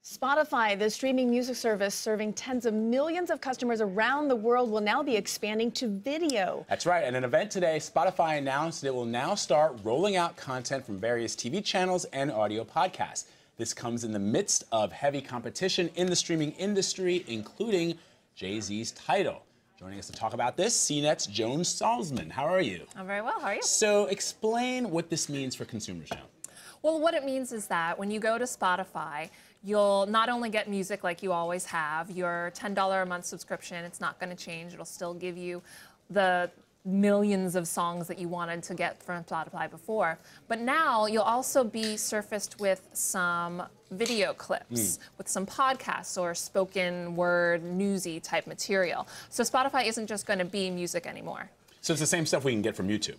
Spotify, the streaming music service serving tens of millions of customers around the world, will now be expanding to video. That's right. At an event today, Spotify announced it will now start rolling out content from various TV channels and audio podcasts. This comes in the midst of heavy competition in the streaming industry, including Jay-Z's Tidal. Joining us to talk about this, CNET's Joan Salzman. How are you? I'm very well. How are you? So explain what this means for consumers now. Well, what it means is that when you go to Spotify, you'll not only get music like you always have, your $10 a month subscription, it's not going to change. It'll still give you the millions of songs that you wanted to get from Spotify before. But now you'll also be surfaced with some video clips, with some podcasts or spoken word, newsy type material. So Spotify isn't just going to be music anymore. So it's the same stuff we can get from YouTube.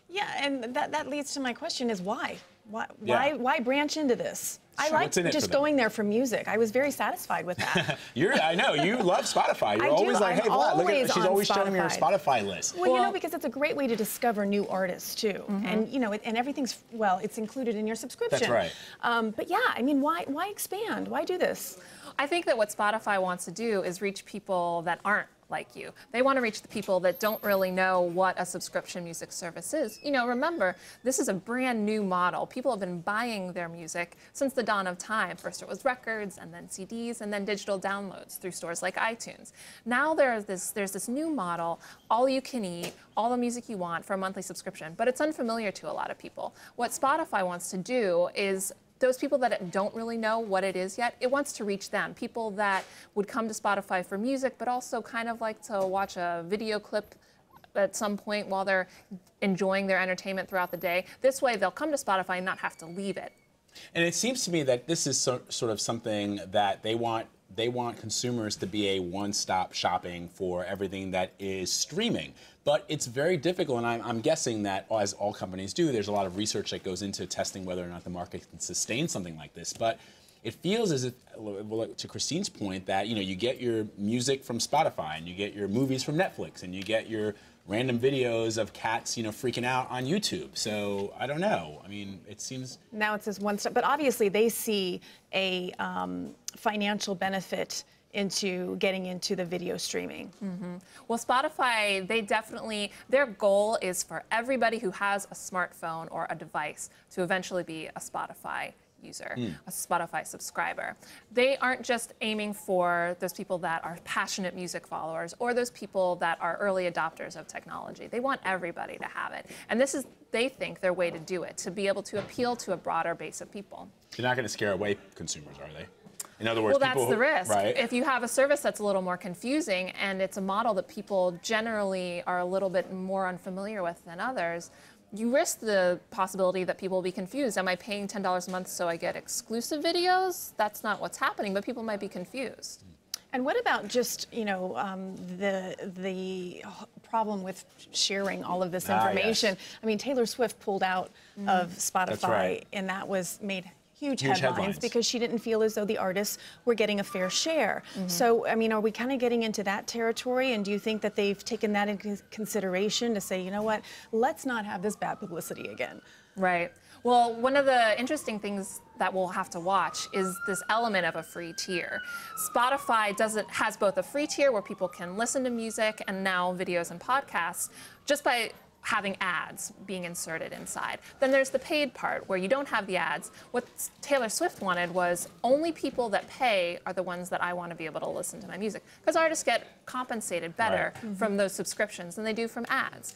Yeah, and that leads to my question is why? Why branch into this? I like just going there for music. I was very satisfied with that. I know, you love Spotify. You're always like, hey, Vlad, look at, she's always showing me her Spotify list. Well, you know, because it's a great way to discover new artists, too. And, you know, and everything's, well, it's included in your subscription. That's right. But yeah, I mean, why expand? Why do this? I think that what Spotify wants to do is reach people that aren't like you. They want to reach the people that don't really know what a subscription music service is. You know, remember, this is a brand new model. People have been buying their music since the dawn of time. First it was records, and then CDs, and then digital downloads through stores like iTunes. Now there's this new model, all you can eat, all the music you want for a monthly subscription, but it's unfamiliar to a lot of people. What Spotify wants to do is those people that don't really know what it is yet, it wants to reach them. People that would come to Spotify for music, but also kind of like to watch a video clip at some point while they're enjoying their entertainment throughout the day. This way, they'll come to Spotify and not have to leave it. And it seems to me that this is sort of something that they want consumers to be a one-stop shopping for everything that is streaming. But it's very difficult, and I'm guessing that, as all companies do, there's a lot of research that goes into testing whether or not the market can sustain something like this. But it feels as if, to Christine's point, that you get your music from Spotify, and you get your movies from Netflix, and you get your random videos of cats, freaking out on YouTube. So I don't know. I mean, it seems now it's this one step, but obviously they see a financial benefit into getting into the video streaming. Well, Spotify, their goal is for everybody who has a smartphone or a device to eventually be a Spotify user, a Spotify subscriber. They aren't just aiming for those people that are passionate music followers or those people that are early adopters of technology. They want everybody to have it. And this is, they think, their way to do it, to be able to appeal to a broader base of people. You're not going to scare away consumers, are they? In other words, well, that's the risk. Right? If you have a service that's a little more confusing and it's a model that people generally are a little bit more unfamiliar with than others, you risk the possibility that people will be confused. Am I paying $10 a month so I get exclusive videos? That's not what's happening, but people might be confused. And what about just, the problem with sharing all of this information? Yes. I mean, Taylor Swift pulled out of Spotify, and that was made huge headlines because she didn't feel as though the artists were getting a fair share. So, I mean, are we kind of getting into that territory? And do you think that they've taken that into consideration to say, you know what, let's not have this bad publicity again? Right. Well, one of the interesting things that we'll have to watch is this element of a free tier. Spotify has both a free tier where people can listen to music and now videos and podcasts just by having ads being inserted inside. Then there's the paid part where you don't have the ads. What Taylor Swift wanted was only people that pay are the ones that I want to be able to listen to my music, because artists get compensated better from those subscriptions than they do from ads.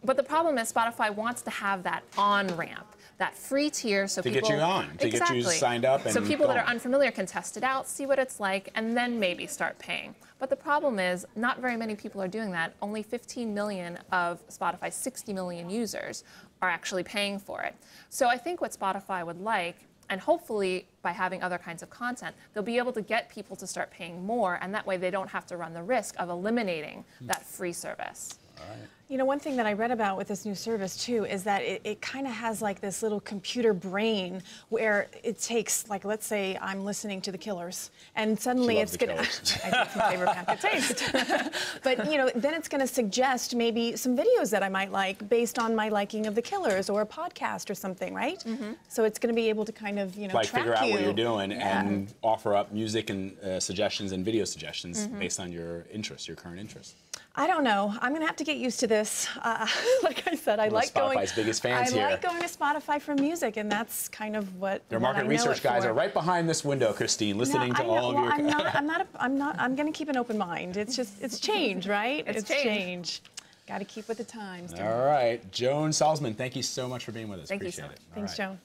But the problem is Spotify wants to have that on-ramp, that free tier, so people... To get you on, to get you signed up and so people that are unfamiliar can test it out, see what it's like, and then maybe start paying. But the problem is not very many people are doing that. Only 15 million of Spotify's 60 million users are actually paying for it. So I think what Spotify would like, and hopefully by having other kinds of content, they'll be able to get people to start paying more, and that way they don't have to run the risk of eliminating that free service. All right. You know, one thing that I read about with this new service too is that it kind of has like this little computer brain where it takes, like, let's say I'm listening to the Killers, and suddenly it's gonna. I do my favorite band, Good Taste. But you know, then it's gonna suggest maybe some videos that I might like based on my liking of the Killers or a podcast or something, right? So it's gonna be able to kind of, you know, like track figure out you. what you're doing and offer up music and suggestions and video suggestions based on your interests, your current interests. I don't know. I'm gonna have to get used to this. Like I said, I like going. Spotify's biggest fans I here. like going to Spotify for music, and that's kind of what. Their what market I know research it guys for. are right behind this window, Christine, listening to all of your. I'm gonna keep an open mind. It's just, it's change, right? It's change. Got to keep with the times. All right, Joan Salzman, thank you so much for being with us. Thank you Appreciate so much. it. All Thanks, right. Joan.